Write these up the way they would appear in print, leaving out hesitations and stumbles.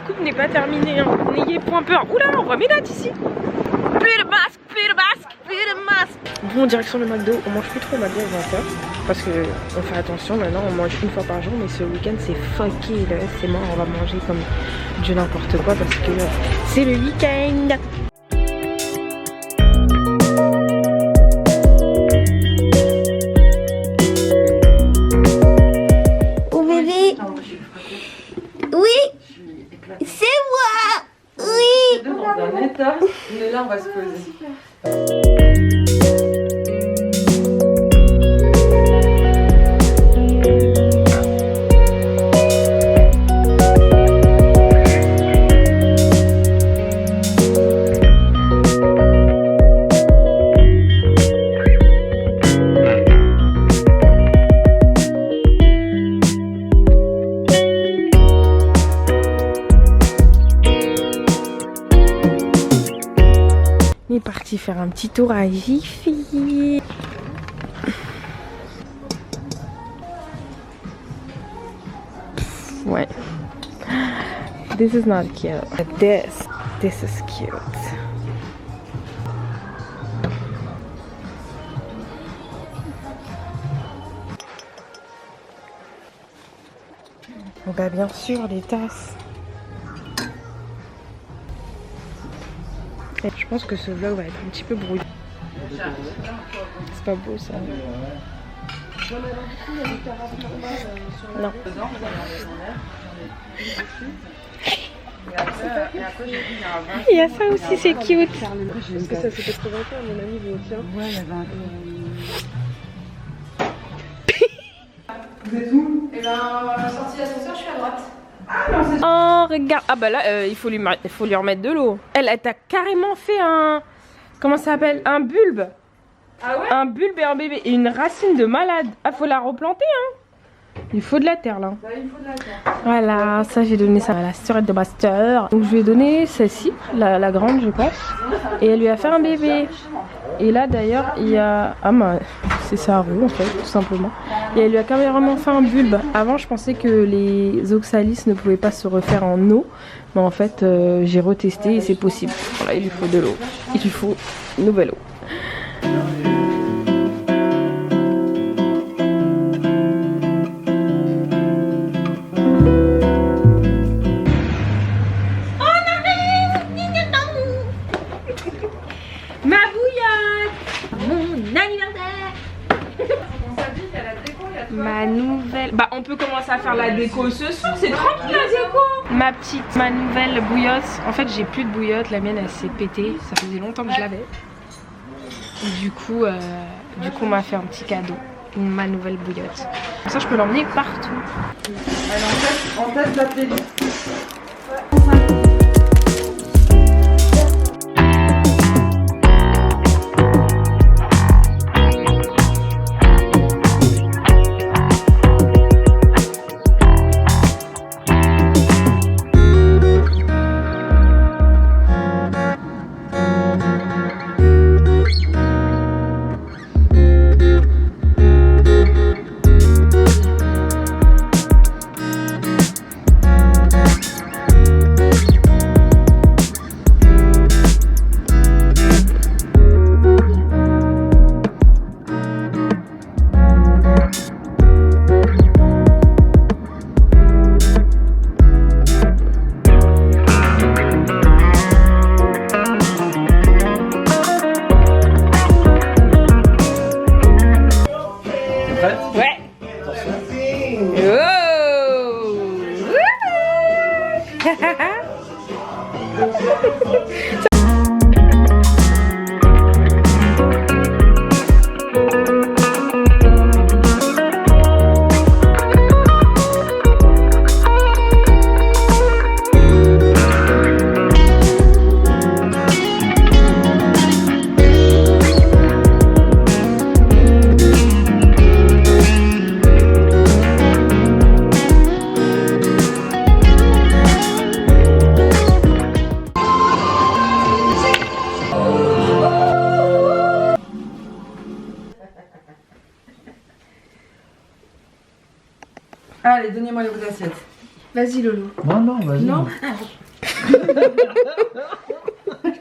Ma coupe n'est pas terminée, hein. N'ayez point peur. Oula, on voit Ménat ici. Plus de masque, plus de masque, plus de masque. Bon, direction le McDo. On mange plus trop au McDo à 20h. Parce que on fait attention maintenant, on mange une fois par jour. Mais ce week-end, c'est fucké. Là, c'est mort. On va manger comme Dieu n'importe quoi. Parce que c'est le week-end. Oh bébé. Oui. C'est moi. Oui. Dans un état, mais là on va se poser. On est parti faire un petit tour à Jiffy. Ouais. This is not cute. This is cute. On va bien sûr les tasses. Je pense que ce vlog va être un petit peu brouillon. C'est pas beau ça. Non. Il y a ça aussi, c'est cute. Est-ce que ça s'était présenté à mon ami Vautien? Ouais, il y avait un... Vous êtes où? Et ben, sortie d'ascenseur, je suis à droite. Oh, regarde. Ah bah là, il faut lui remettre de l'eau. Elle t'a carrément fait un... Comment ça s'appelle? Un bulbe. Ah ouais? Un bulbe et un bébé. Et une racine de malade. Ah, faut la replanter, hein. Il faut de la terre, là. Bah, il faut de la terre. Voilà, ça, j'ai donné ça à la sœur de ma sœur. Donc, je lui ai donné celle-ci, la grande, je pense. Et elle lui a fait un bébé. Et là, d'ailleurs, il y a... Ah, bah, c'est sa roue, en fait, tout simplement. Et elle lui a carrément fait un bulbe. Avant, je pensais que les oxalis ne pouvaient pas se refaire en eau. Mais en fait, j'ai retesté et c'est possible. Voilà, il lui faut de l'eau. Il lui faut une nouvelle eau. Ma bouillotte! Mon anniversaire! Ma nouvelle... Bah on peut commencer à faire la déco ce soir, c'est tranquille la déco! Ma nouvelle bouillotte. En fait j'ai plus de bouillotte, la mienne elle s'est pétée, ça faisait longtemps que je l'avais. Du coup on m'a fait un petit cadeau, ma nouvelle bouillotte. Comme ça je peux l'emmener partout. Allez, on teste la playlist. Allez, donnez-moi les bouts d'assiettes. Vas-y Lolo. Non, non, vas-y. Non.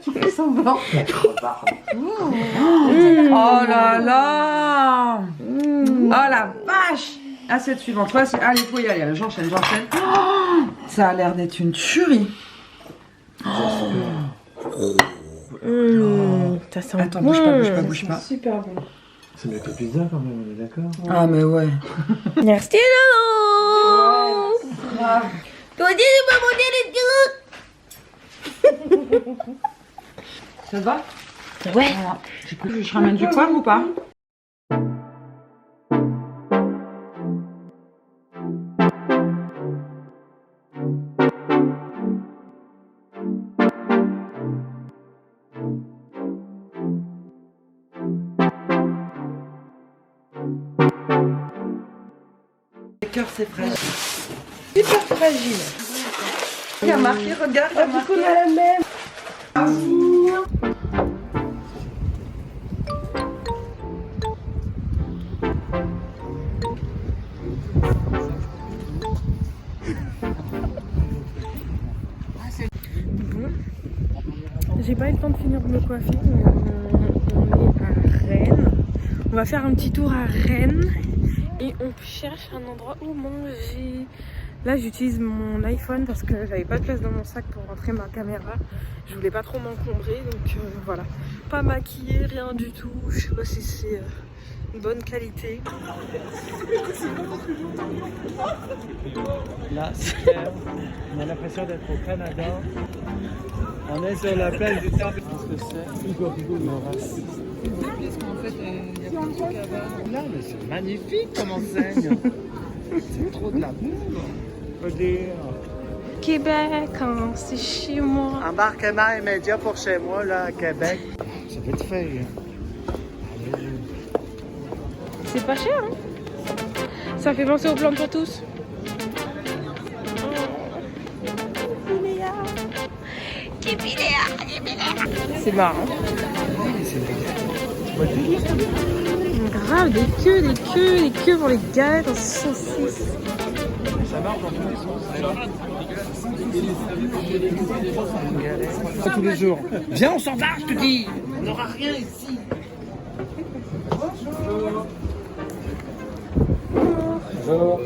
Tu fais semblant. Oh là là. Oh la vache. Assiette suivante. Allez, faut y aller. J'enchaîne. Oh, ça a l'air d'être une tuerie. Ça sent Attends, bon. bouge pas. Super bon. C'est mieux que pizza quand même, on est d'accord? Ah mais ouais. Merci Lolo. Toi aussi tu peux monter les deux. Ça te va? Ouais. Voilà. Je ramène du poivre ou pas? Le cœur c'est fragile. Super fragile. Il y a marqué, regarde, il y a marqué. On a la même. J'ai pas eu le temps de finir de me coiffer. On est à Rennes. On va faire un petit tour à Rennes et on cherche un endroit où manger. Là j'utilise mon iPhone parce que j'avais pas de place dans mon sac pour rentrer ma caméra. Je voulais pas trop m'encombrer donc voilà. Pas maquillée, rien du tout. Je sais pas si c'est une bonne qualité. Là, super. On a l'impression d'être au Canada. On est sur la plage du Temple. Qu'est-ce que c'est? Hugo le raciste. Parce qu'en fait, il y a plein de trucs à voir. Là, mais c'est magnifique comme enseigne. C'est trop de la bouffe. Faut dire. Québec, hein, c'est chez moi. Embarquement immédiat pour chez moi, là, à Québec. Ça fait de feuille. C'est pas cher, hein? Ça fait penser au plan pour tous. C'est marrant. Grave, des queues pour les galettes en saucisse. Ça marche dans tous les sens. Pas tous les jours. Viens, on s'en va, je te dis. On n'aura rien ici. Bonjour.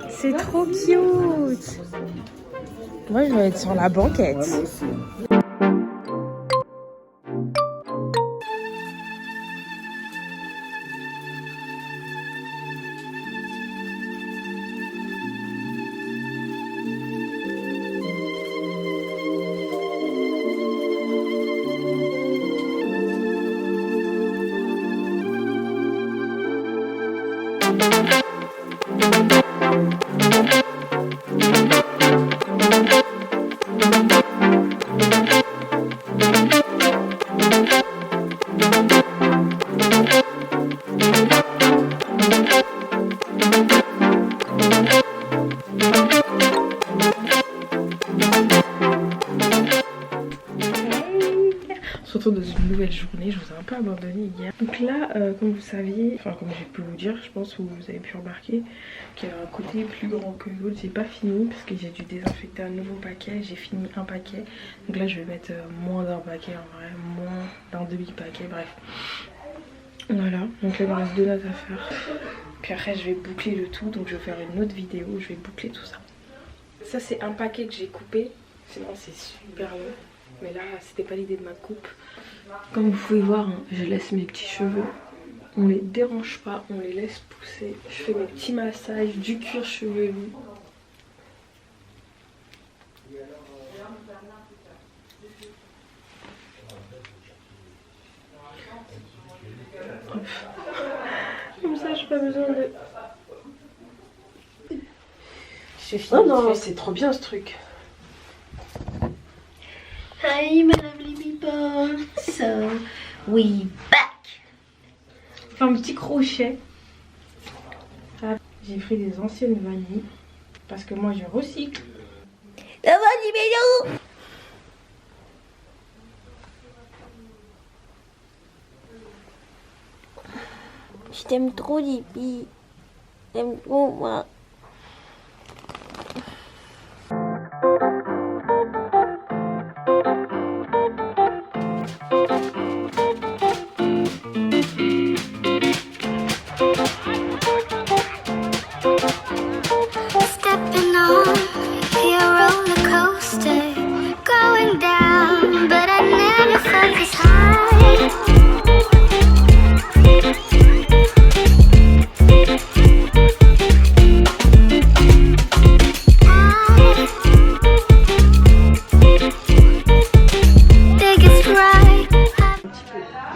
C'est trop cute. Moi, je vais être sur la banquette. Ouais, moi aussi. Dans une nouvelle journée, je vous ai un peu abandonné hier. Donc là, comme vous saviez, enfin comme j'ai pu vous dire, je pense que vous avez pu remarquer qu'il y a un côté plus grand que l'autre. J'ai pas fini parce que j'ai dû désinfecter un nouveau paquet. J'ai fini un paquet. Donc là, je vais mettre moins d'un paquet en vrai, moins d'un demi-paquet, bref. Voilà, donc là il me reste 2 notes à faire. Puis après, je vais boucler le tout. Donc je vais faire une autre vidéo où je vais boucler tout ça. Ça, c'est un paquet que j'ai coupé. Sinon, c'est super long. Mais là, c'était pas l'idée de ma coupe. Comme vous pouvez voir, hein, je laisse mes petits cheveux. On les dérange pas, on les laisse pousser. Je fais mes petits massages, du cuir chevelu. Comme ça, j'ai pas besoin de... J'ai fini. Oh non, c'est trop bien ce truc. Hi, my lovely people. So, we back. Un petit crochet. J'ai pris des anciennes vanilles parce que moi je recycle. Vas-y, bisous. Je t'aime trop, Lippy. Je t'aime trop, moi. Stepping on your roller coaster, going down, but I never felt this high. Biggest ride.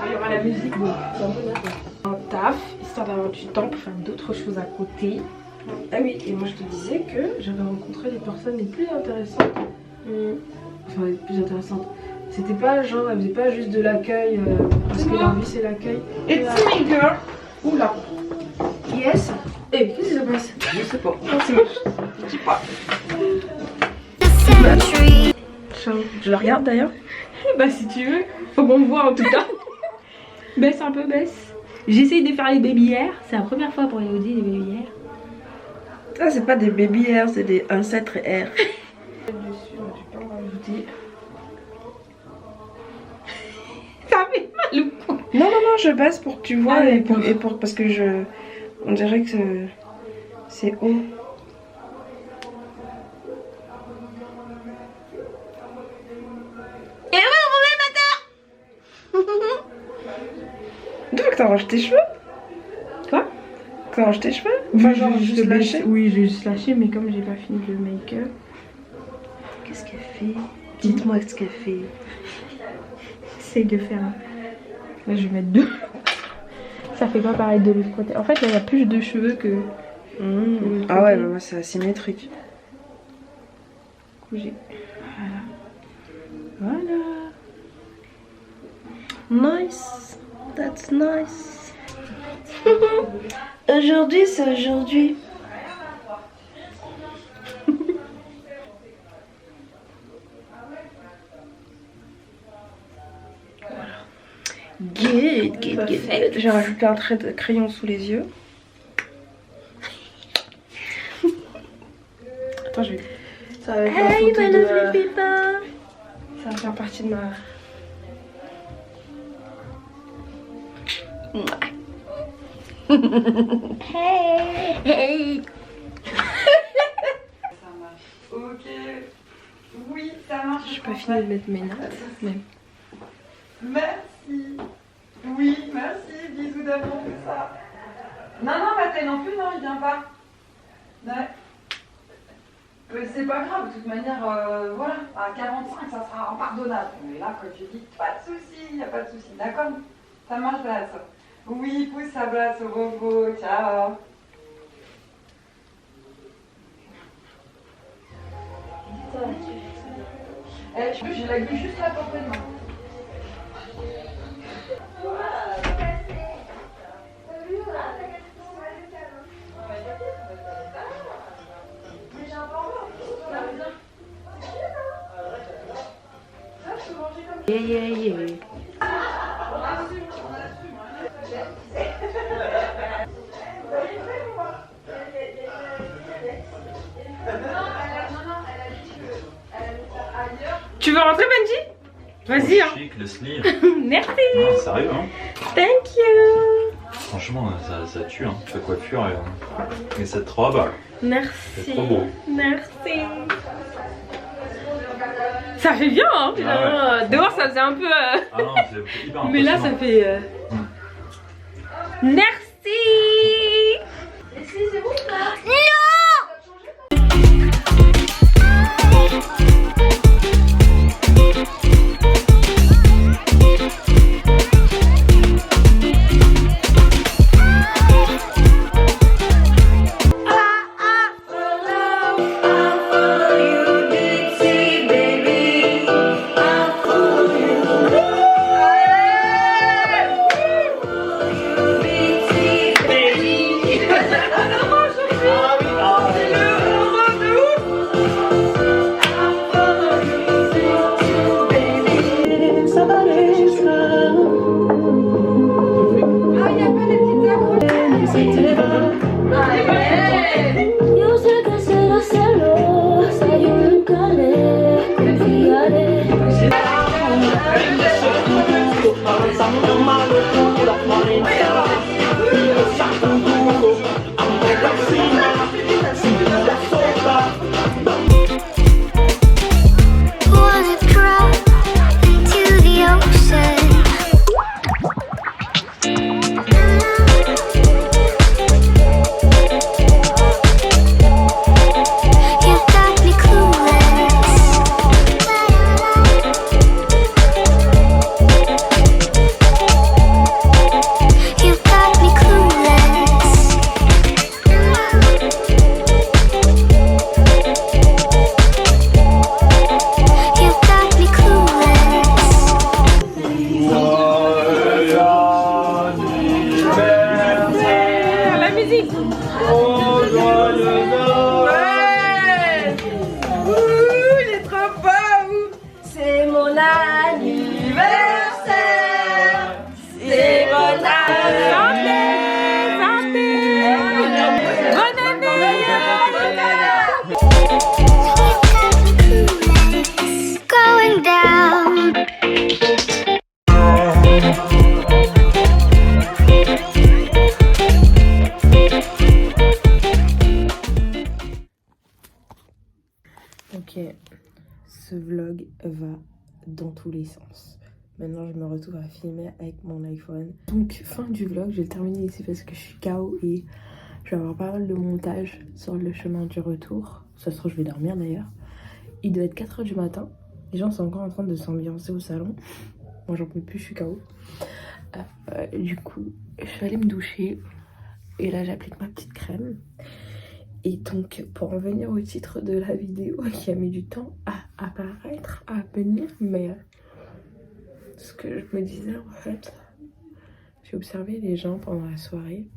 Il y aura la musique, donc c'est un peu d'accord. Un taf, histoire d'avoir du temps pour faire d'autres choses à côté. Ah oui, et moi je te disais que j'avais rencontré les personnes les plus intéressantes. Enfin, les plus intéressantes. C'était pas genre, elles faisaient pas juste de l'accueil, parce que leur vie c'est l'accueil. It's me, girl. Oula. Yes. Eh, qu'est-ce qui se passe? Je sais pas. Non, c'est moche. Je sais pas. Century. Je la regarde d'ailleurs. Bah si tu veux, faut qu'on me voit en tout cas. Baisse un peu, baisse. J'essaye de faire les baby-airs. C'est la première fois pour Elodie, les baby-airs. Ça, c'est pas des baby air, c'est des ancêtres air. Dessus, je peux en rajouter. Ça fait mal ou quoi? Non, non, non, je baisse pour que tu vois Ah, et d'accord. pour parce que je. On dirait que c'est haut. Tu veux que t'arranges tes cheveux? Quoi? T'arranges tes cheveux? Enfin, genre juste lâcher? Oui, j'ai juste lâché, mais comme j'ai pas fini le make-up. Qu'est-ce qu'elle fait? Dites-moi ce qu'elle fait. J'essaye de faire. Là, je vais mettre deux. Ça fait pas pareil de l'autre côté. En fait, il y a plus de cheveux que. Ah ouais, bah moi c'est asymétrique. J'ai. Voilà. Voilà. Nice. That's nice. Aujourd'hui, c'est aujourd'hui. Good, good, good. J'ai rajouté un trait de crayon sous les yeux. Attends, je vais. Ça va faire Hey, photo my de... lovely people. Ça va faire partie de ma. Hey, hey. Ok. Oui, ça marche. J'ai pas fini de mettre mes notes. Mais... Merci. Oui, merci. Bisous d'amour, c'est ça. Non, non, Mathé non plus, non, il vient pas. Ouais. Mais c'est pas grave, de toute manière, voilà, à 45, ça sera impardonnable. Mais là, quand tu dis, pas de soucis, il n'y a pas de soucis, d'accord? Ça marche, Blas. Oui, pousse ça, Blas, au bobo, ciao. Eh, j'ai la gueule juste à la portée de main. Yeah, yeah, yeah. Tu veux rentrer, Benji? Vas-y, hein. Chic, le sleeve. Merci. Non, sérieux, hein. Thank you. Franchement, ça tue, hein. Ta coiffure et cette robe. Merci. C'est trop beau. Merci. Ça fait bien, hein. Ah ouais. Dehors, ça faisait un peu. Ah non, c'est hyper Mais là, ça fait. Merci. dans tous les sens. Maintenant, je me retrouve à filmer avec mon iPhone. Donc, fin du vlog, je vais le terminer ici parce que je suis KO et je vais avoir pas mal de montage sur le chemin du retour. Ça se trouve, je vais dormir d'ailleurs. Il doit être 4 h du matin. Les gens sont encore en train de s'ambiancer au salon. Moi, j'en peux plus, je suis KO. Du coup, je vais aller me doucher. Et là, j'applique ma petite crème. Et donc, pour en venir au titre de la vidéo qui a mis du temps à apparaître, à venir, mais ce que je me disais en fait, j'ai observé les gens pendant la soirée,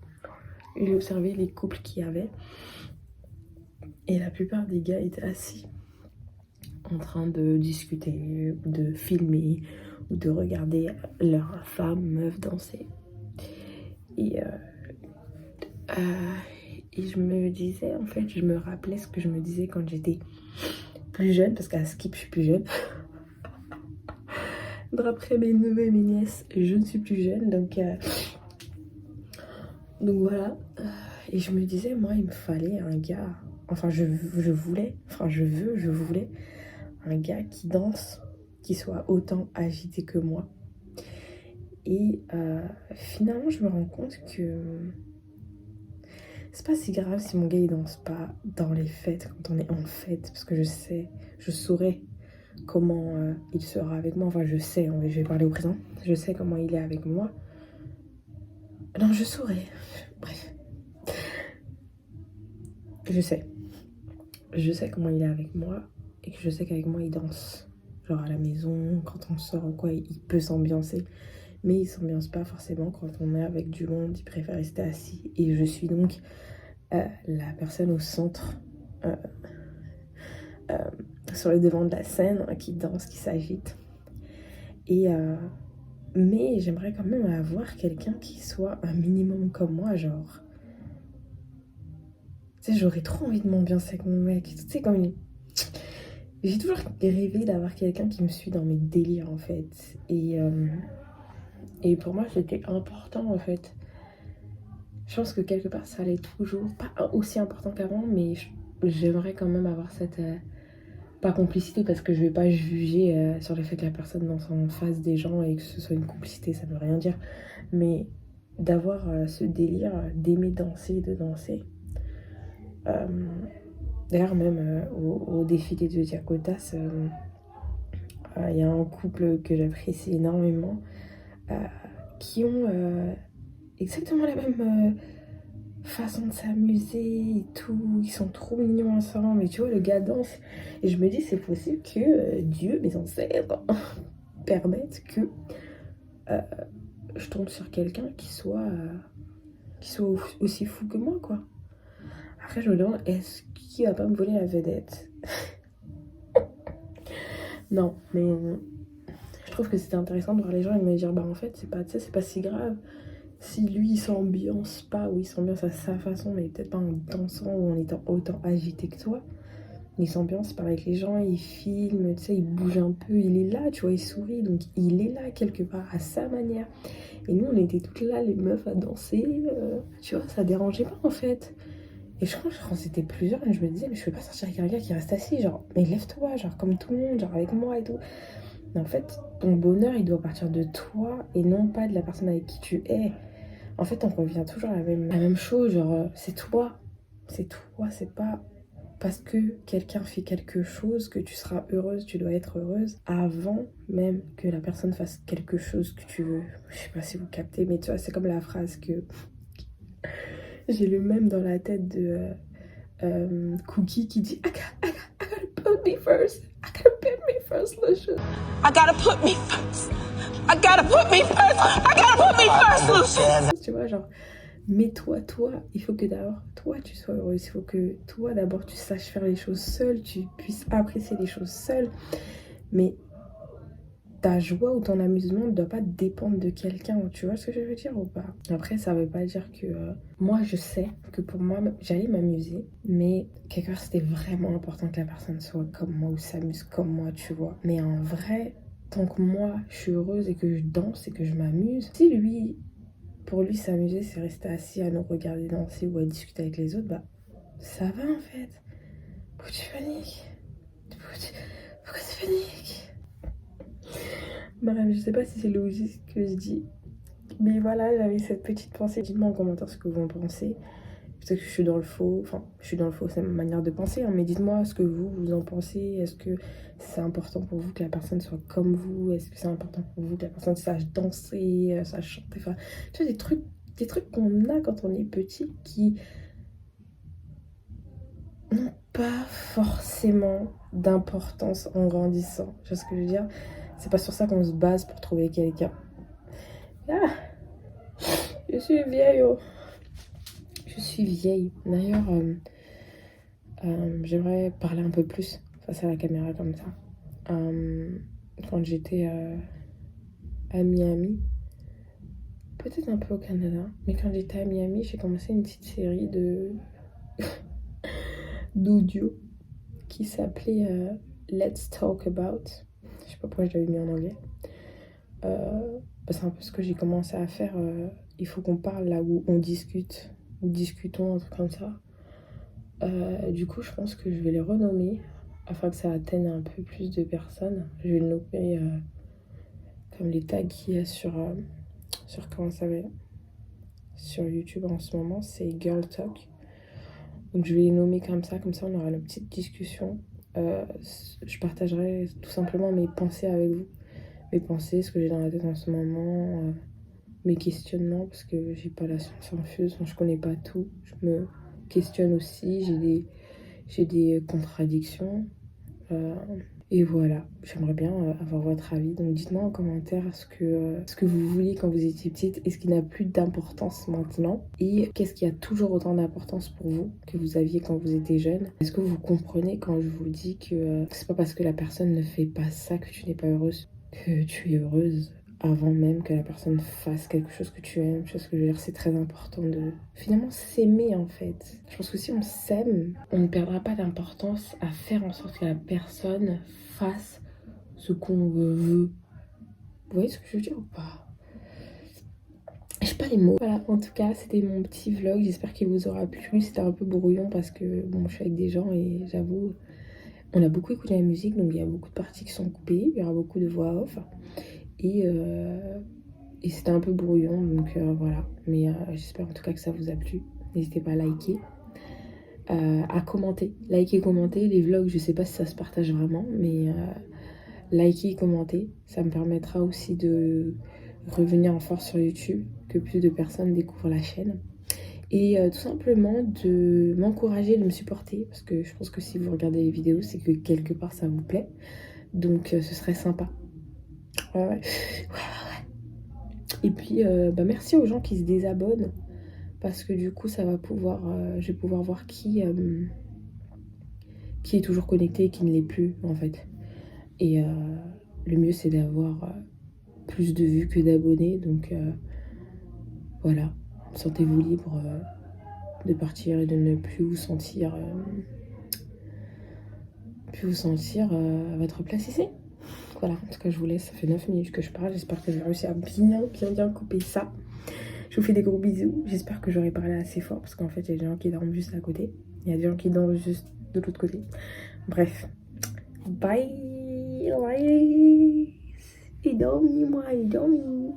j'ai observé les couples qu'il y avait, et la plupart des gars étaient assis en train de discuter, ou de filmer, ou de regarder leur femme, meuf danser. Et je me disais, en fait, je me rappelais ce que je me disais quand j'étais plus jeune, parce qu'à Skip, je suis plus jeune. D'après mes neveux et mes nièces, je ne suis plus jeune, donc voilà. Et je me disais, moi, il me fallait un gars, enfin, je voulais un gars qui danse, qui soit autant agité que moi. Et finalement, je me rends compte que c'est pas si grave si mon gars il danse pas dans les fêtes, quand on est en fête, parce que je saurais comment il sera avec moi. Enfin, je sais, je vais parler au présent. Je sais comment il est avec moi. Non, je saurais. Bref. Je sais comment il est avec moi et que je sais qu'avec moi il danse. Genre à la maison, quand on sort ou quoi, il peut s'ambiancer. Mais il s'ambiance pas forcément quand on est avec du monde, il préfère rester assis. Et je suis donc la personne au centre, sur le devant de la scène, qui danse, qui s'agite. Et mais j'aimerais quand même avoir quelqu'un qui soit un minimum comme moi, genre. Tu sais, j'aurais trop envie de m'ambiancer avec mon mec. Tu sais, comme une... J'ai toujours rêvé d'avoir quelqu'un qui me suit dans mes délires, en fait. Et pour moi, c'était important, en fait. Je pense que quelque part, ça allait toujours... Pas aussi important qu'avant, mais j'aimerais quand même avoir cette... pas complicité, parce que je vais pas juger sur le fait que la personne danse en face des gens et que ce soit une complicité, ça veut rien dire. Mais d'avoir ce délire d'aimer danser, de danser. D'ailleurs, même au défilé de Diakotas, il y a un couple que j'apprécie énormément qui ont exactement la même façon de s'amuser et tout. Ils sont trop mignons ensemble. Mais tu vois, le gars danse. Et je me dis, c'est possible que Dieu, mes ancêtres, permettent que je tombe sur quelqu'un qui soit aussi fou que moi, quoi. Après, je me demande, est-ce qu'il va pas me voler la vedette? Non, mais je trouve que c'était intéressant de voir les gens et de me dire, bah en fait, c'est pas si grave. Si lui, il s'ambiance pas, ou il s'ambiance à sa façon, mais peut-être pas en dansant ou en étant autant agité que toi. Il s'ambiance, il parle avec les gens, il filme, tu sais, il bouge un peu, il est là, tu vois, il sourit. Donc, il est là quelque part, à sa manière. Et nous, on était toutes là, les meufs, à danser. Tu vois, ça dérangeait pas, en fait. Et je crois que quand c'était plusieurs, je me disais, mais je peux pas sortir avec un gars qui reste assis, genre, mais lève-toi, genre, comme tout le monde, genre, avec moi et tout. Mais en fait, ton bonheur, il doit partir de toi et non pas de la personne avec qui tu es. En fait, on revient toujours à la même chose, genre, c'est toi, c'est pas parce que quelqu'un fait quelque chose que tu seras heureuse, tu dois être heureuse avant même que la personne fasse quelque chose que tu veux. Je sais pas si vous captez, mais tu vois, c'est comme la phrase que... J'ai le même dans la tête de Cookie qui dit I gotta put me first. I gotta put me first, Lucius. I gotta put me first. I gotta put me first. I gotta put me first, Lucius. Tu vois, genre, mais toi, il faut que d'abord, toi, tu sois heureuse. Il faut que toi, d'abord, tu saches faire les choses seule, tu puisses apprécier les choses seule. Mais ta joie ou ton amusement ne doit pas dépendre de quelqu'un, tu vois ce que je veux dire ou pas? Après, ça veut pas dire que... moi, je sais que pour moi, j'allais m'amuser, mais quelque part, c'était vraiment important que la personne soit comme moi ou s'amuse comme moi, tu vois. Mais en vrai, tant que moi, je suis heureuse et que je danse et que je m'amuse, si lui, pour lui, s'amuser, c'est rester assis à nous regarder danser ou à discuter avec les autres, bah, ça va en fait. Pourquoi tu paniques? Pourquoi tu paniques? Bref, je sais pas si c'est logique ce que je dis. Mais voilà, j'avais cette petite pensée. Dites-moi en commentaire ce que vous en pensez. Peut-être que je suis dans le faux. Enfin, je suis dans le faux, c'est ma manière de penser. Hein, mais dites-moi ce que vous en pensez. Est-ce que c'est important pour vous que la personne soit comme vous? Est-ce que c'est important pour vous que la personne sache danser, sache chanter? Enfin, tu vois, des trucs qu'on a quand on est petit qui n'ont pas forcément d'importance en grandissant. Tu vois ce que je veux dire? C'est pas sur ça qu'on se base pour trouver quelqu'un. Ah, je suis vieille, oh. Je suis vieille. D'ailleurs, j'aimerais parler un peu plus face à la caméra comme ça. Quand j'étais à Miami, peut-être un peu au Canada, mais quand j'étais à Miami, j'ai commencé une petite série d'audio qui s'appelait Let's Talk About. Je sais pas pourquoi je l'avais mis en anglais. C'est un peu ce que j'ai commencé à faire. Il faut qu'on parle là où on discute, ou discutons, un truc comme ça. Du coup, je pense que je vais les renommer afin que ça atteigne un peu plus de personnes. Je vais le nommer comme les tags qu'il y a sur comment ça s'appelle, sur YouTube en ce moment, c'est Girl Talk. Donc je vais les nommer comme ça on aura une petite discussion. Je partagerai tout simplement mes pensées avec vous. Mes pensées, ce que j'ai dans la tête en ce moment, mes questionnements, parce que j'ai pas la science infuse, je connais pas tout. Je me questionne aussi, j'ai des contradictions. Et voilà, j'aimerais bien avoir votre avis. Donc dites-moi en commentaire ce que vous vouliez quand vous étiez petite et ce qui n'a plus d'importance maintenant. Et qu'est-ce qui a toujours autant d'importance pour vous que vous aviez quand vous étiez jeune. Est-ce que vous comprenez quand je vous dis que c'est pas parce que la personne ne fait pas ça que tu n'es pas heureuse, que tu es heureuse avant même que la personne fasse quelque chose que tu aimes. Tu vois ce que je veux dire? C'est très important de finalement s'aimer en fait. Je pense que si on s'aime, on ne perdra pas d'importance à faire en sorte que la personne fasse ce qu'on veut. Vous voyez ce que je veux dire ou pas? Je sais pas les mots. Voilà, en tout cas, c'était mon petit vlog. J'espère qu'il vous aura plu. C'était un peu brouillon parce que bon, je suis avec des gens et j'avoue, on a beaucoup écouté la musique, donc il y a beaucoup de parties qui sont coupées. Il y aura beaucoup de voix off. Et c'était un peu brouillon, donc voilà. Mais j'espère en tout cas que ça vous a plu. N'hésitez pas à liker, à commenter. Liker, commenter. Les vlogs, je sais pas si ça se partage vraiment, mais liker et commenter. Ça me permettra aussi de revenir en force sur YouTube, que plus de personnes découvrent la chaîne. Et tout simplement de m'encourager, de me supporter. Parce que je pense que si vous regardez les vidéos, c'est que quelque part ça vous plaît. Donc ce serait sympa. Ouais. Et puis merci aux gens qui se désabonnent parce que du coup ça va pouvoir je vais pouvoir voir qui est toujours connecté et qui ne l'est plus en fait. Et le mieux c'est d'avoir plus de vues que d'abonnés, donc voilà, sentez-vous libre de partir et de ne plus vous sentir à votre place ici. Voilà, en tout cas je vous laisse, ça fait 9 minutes que je parle, j'espère que j'ai réussi à bien couper ça. Je vous fais des gros bisous, j'espère que j'aurai parlé assez fort parce qu'en fait il y a des gens qui dorment juste à côté, il y a des gens qui dorment juste de l'autre côté. Bref, bye, et dormi moi, et dormi.